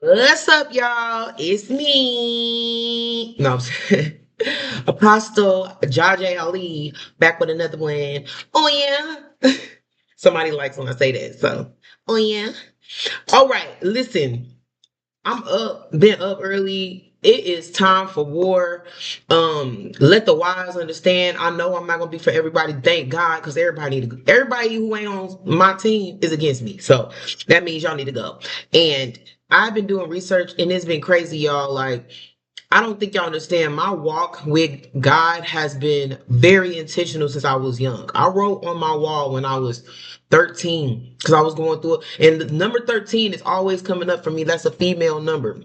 What's up, y'all? It's me. No, Apostle Jaja Ali back with another one. Oh yeah. Somebody likes when I say that. So, oh yeah. All right. Listen, I'm up. Been up early. It is time for war. Let the wise understand. I know I'm not gonna be for everybody. Thank God, because everybody who ain't on my team is against me. So that means y'all need to go. And I've been doing research and it's been crazy, y'all. Like, I don't think y'all understand. My walk with God has been very intentional since I was young. I wrote on my wall when I was 13 because I was going through it. And the number 13 is always coming up for me. That's a female number.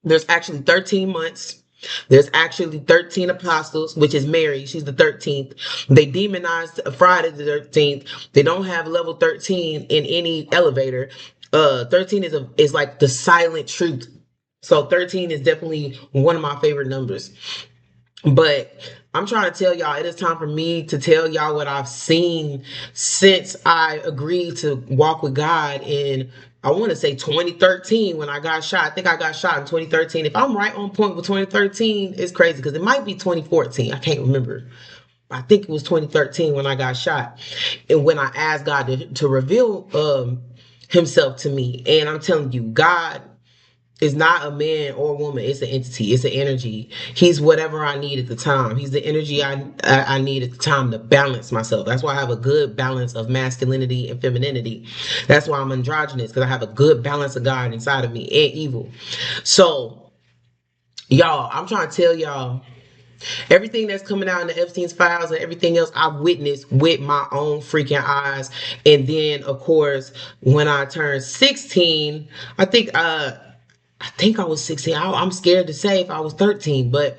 There's actually 13 months. There's actually 13 apostles, which is Mary. She's the 13th. They demonized Friday the 13th. They don't have level 13 in any elevator. 13 is like the silent truth. So 13 is definitely one of my favorite numbers. But I'm trying to tell y'all, it is time for me to tell y'all what I've seen since I agreed to walk with God in, I want to say 2013 when I got shot. I think I got shot in 2013. If I'm right on point with 2013, it's crazy because it might be 2014. I can't remember. I think it was 2013 when I got shot. And when I asked God to reveal himself to me. And I'm telling you, God is not a man or a woman. It's an entity. It's an energy. He's whatever I need at the time. He's the energy I need at the time to balance myself. That's why I have a good balance of masculinity and femininity. That's why I'm androgynous, because I have a good balance of God inside of me and evil. So, y'all, I'm trying to tell y'all everything that's coming out in the Epstein's files and everything else I witnessed with my own freaking eyes. And then, of course, when I turned 16, I think I was 16. I'm scared to say if I was 13, but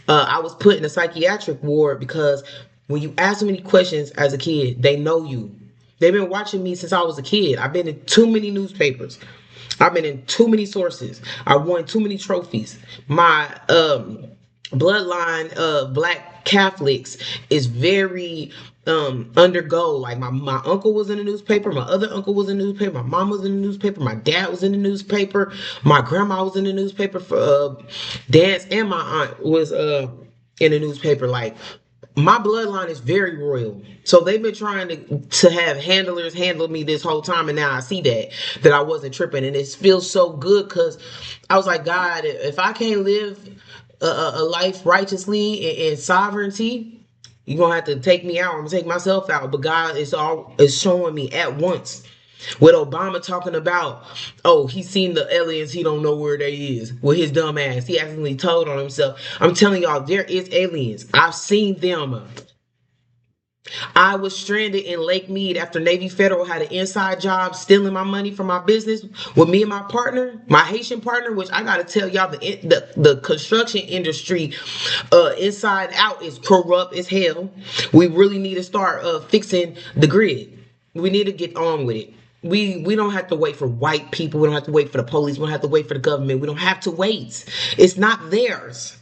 I was put in a psychiatric ward because when you ask so many questions as a kid, they know you. They've been watching me since I was a kid. I've been in too many newspapers. I've been in too many sources. I won too many trophies. My bloodline of black Catholics is very undergo. Like my uncle was in the newspaper, my other uncle was in the newspaper, my mom was in the newspaper, my dad was in the newspaper, my grandma was in the newspaper for dance, and my aunt was in the newspaper. Like, my bloodline is very royal. So they've been trying to have handlers handle me this whole time, and now I see that I wasn't tripping, and it feels so good because I was like, God, if I can't live a life righteously and sovereignty, you're gonna have to take me out. I'm gonna take myself out. But God is showing me at once. With Obama talking about, oh, he's seen the aliens, he don't know where they is. With his dumb ass, he accidentally told on himself. I'm telling y'all, there is aliens. I've seen them. I was stranded in Lake Mead after Navy Federal had an inside job stealing my money from my business with me and my partner, my Haitian partner, which I gotta tell y'all, the construction industry inside out is corrupt as hell. We really need to start fixing the grid. We need to get on with it. We don't have to wait for white people. We don't have to wait for the police. We don't have to wait for the government. We don't have to wait. It's not theirs.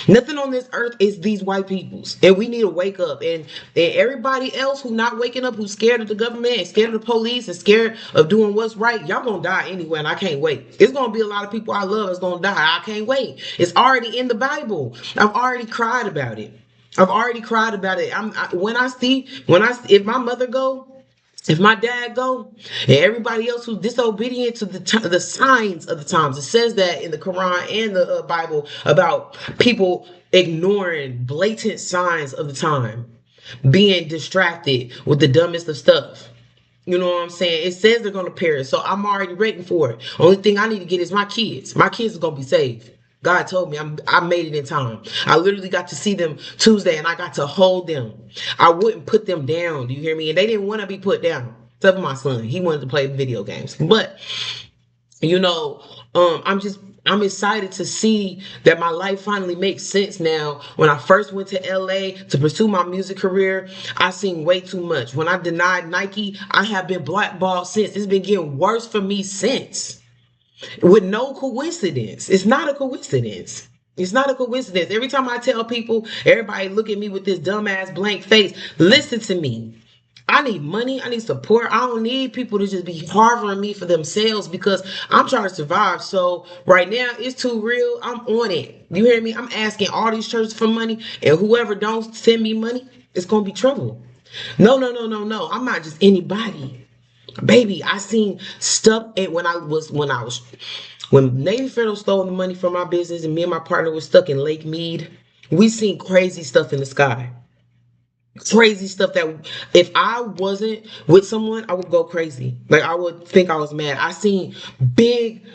Nothing on this earth is these white people's, and we need to wake up. And everybody else who not waking up, who's scared of the government and scared of the police and scared of doing what's right, y'all gonna die anyway. And I can't wait. It's gonna be a lot of people I love that's gonna die. I can't wait. It's already in the Bible. I've already cried about it. I've already cried about it. If my mother go. If my dad go, and everybody else who's disobedient to the signs of the times, it says that in the Quran and the Bible about people ignoring blatant signs of the time, being distracted with the dumbest of stuff. You know what I'm saying? It says they're gonna perish, so I'm already waiting for it. Only thing I need to get is my kids. My kids are gonna be saved. God told me I made it in time. I literally got to see them Tuesday and I got to hold them. I wouldn't put them down. Do you hear me? And they didn't want to be put down. Except for my son. He wanted to play video games. But you know, I'm excited to see that my life finally makes sense now. When I first went to LA to pursue my music career, I seen way too much. When I denied Nike, I have been blackballed since. It's been getting worse for me since. With no coincidence. It's not a coincidence. It's not a coincidence. Every time I tell people, everybody look at me with this dumbass blank face. Listen to me. I need money. I need support. I don't need people to just be harboring me for themselves because I'm trying to survive. So right now it's too real. I'm on it. You hear me? I'm asking all these churches for money, and whoever don't send me money, it's gonna be trouble. No, no, no, no, no. I'm not just anybody. Baby, I seen stuff and when Navy Federal stole the money from my business and me and my partner were stuck in Lake Mead, we seen crazy stuff in the sky. Crazy stuff that if I wasn't with someone, I would go crazy. Like I would think I was mad. I seen big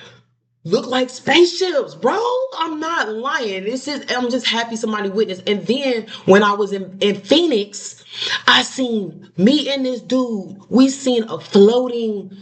look like spaceships, bro. I'm not lying. I'm just happy somebody witnessed. And then when I was in Phoenix, I seen me and this dude, we seen a floating,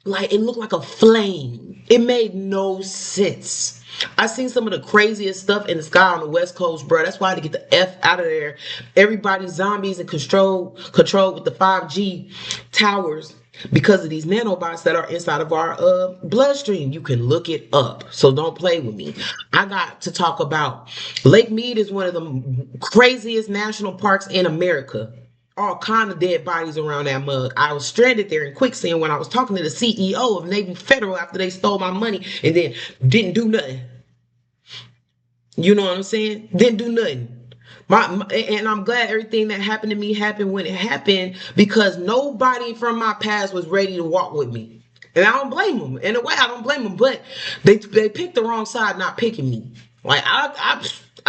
like it looked like a flame. It made no sense. I seen some of the craziest stuff in the sky on the West Coast, bro. That's why I had to get the F out of there. Everybody's zombies and control with the 5G towers because of these nanobots that are inside of our bloodstream. You can look it up. So don't play with me. I got to talk about Lake Mead is one of the craziest national parks in America. All kind of dead bodies around that mug. I was stranded there in quicksand when I was talking to the CEO of Navy Federal after they stole my money and then didn't do nothing. You know what I'm saying? Didn't do nothing. And I'm glad everything that happened to me happened when it happened because nobody from my past was ready to walk with me. And I don't blame them. In a way, I don't blame them. But they picked the wrong side, not picking me. Like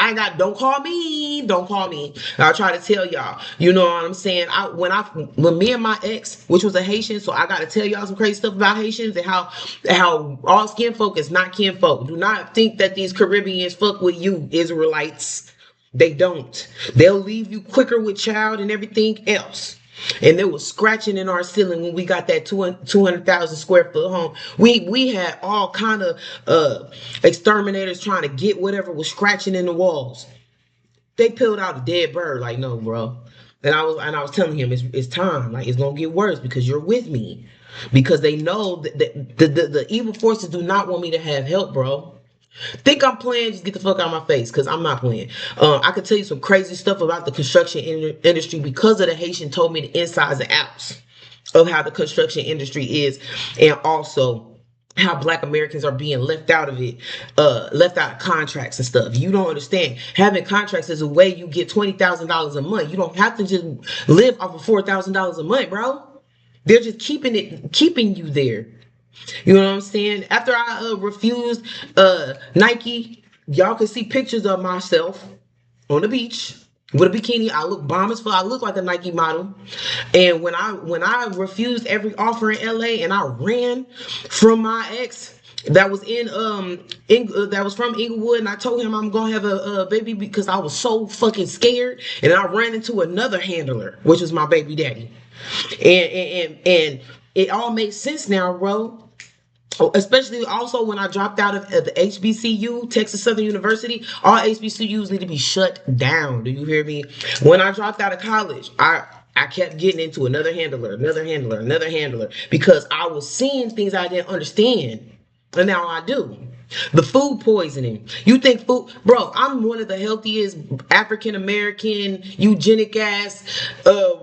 I got don't call me, don't call me. I'll try to tell y'all. You know what I'm saying? When me and my ex, which was a Haitian, so I gotta tell y'all some crazy stuff about Haitians and how all skin folk is not kin folk. Do not think that these Caribbeans fuck with you, Israelites. They don't. They'll leave you quicker with child and everything else. And there was scratching in our ceiling when we got that 200,000 square foot home. We had all kind of exterminators trying to get whatever was scratching in the walls. They peeled out a dead bird. Like, no, bro. And I was telling him it's time. Like, it's gonna get worse because you're with me. Because they know that the evil forces do not want me to have help, bro. Think I'm playing? Just get the fuck out of my face, because I'm not playing. I could tell you some crazy stuff about the construction industry because of the Haitian told me the insides and outs of how the construction industry is, and also how Black Americans are being left out of it, left out of contracts and stuff. You don't understand. Having contracts is a way you get $20,000 a month. You don't have to just live off of $4,000 a month, bro. They're just keeping you there. You know what I'm saying? After I refused Nike, y'all can see pictures of myself on the beach with a bikini. I look bomb as fuck. I look like a Nike model. And when I refused every offer in LA and I ran from my ex that was that was from Inglewood, and I told him I'm gonna have a baby because I was so fucking scared, and I ran into another handler, which was my baby daddy, and it all makes sense now, bro. Especially also when I dropped out of the HBCU, Texas Southern University, all HBCUs need to be shut down. Do you hear me? When I dropped out of college, I kept getting into another handler, another handler, because I was seeing things I didn't understand. And now I do. The food poisoning. You think food, bro, I'm one of the healthiest African American eugenic ass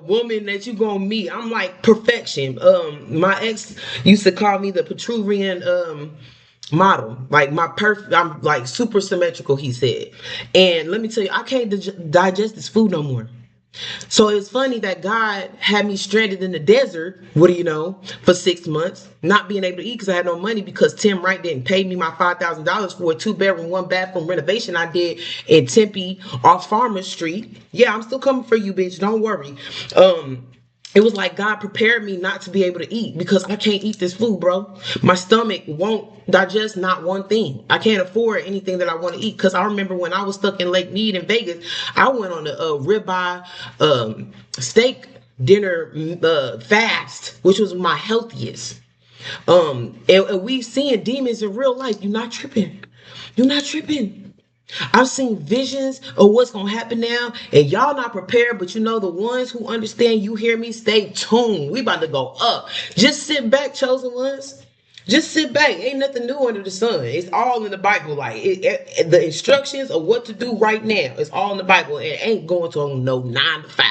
woman that you gonna meet. I'm like perfection. My ex used to call me the Petruvian model. Like I'm like super symmetrical, he said. And let me tell you, I can't digest this food no more. So it's funny that God had me stranded in the desert, what do you know, for 6 months, not being able to eat because I had no money because Tim Wright didn't pay me my $5,000 for a 2-bedroom, 1-bathroom renovation I did in Tempe off Farmer Street. Yeah, I'm still coming for you, bitch. Don't worry. It was like God prepared me not to be able to eat because I can't eat this food, bro. My stomach won't digest not one thing. I can't afford anything that I want to eat because I remember when I was stuck in Lake Mead in Vegas, I went on a ribeye steak dinner fast, which was my healthiest. And we seeing demons in real life. You're not tripping. You're not tripping. I've seen visions of what's gonna happen now, and y'all not prepared, but you know the ones who understand, you hear me, stay tuned. We about to go up. Just sit back, chosen ones. Just sit back. Ain't nothing new under the sun. It's all in the Bible. Like the instructions of what to do right now. It's all in the Bible. It ain't going to no 9 to 5.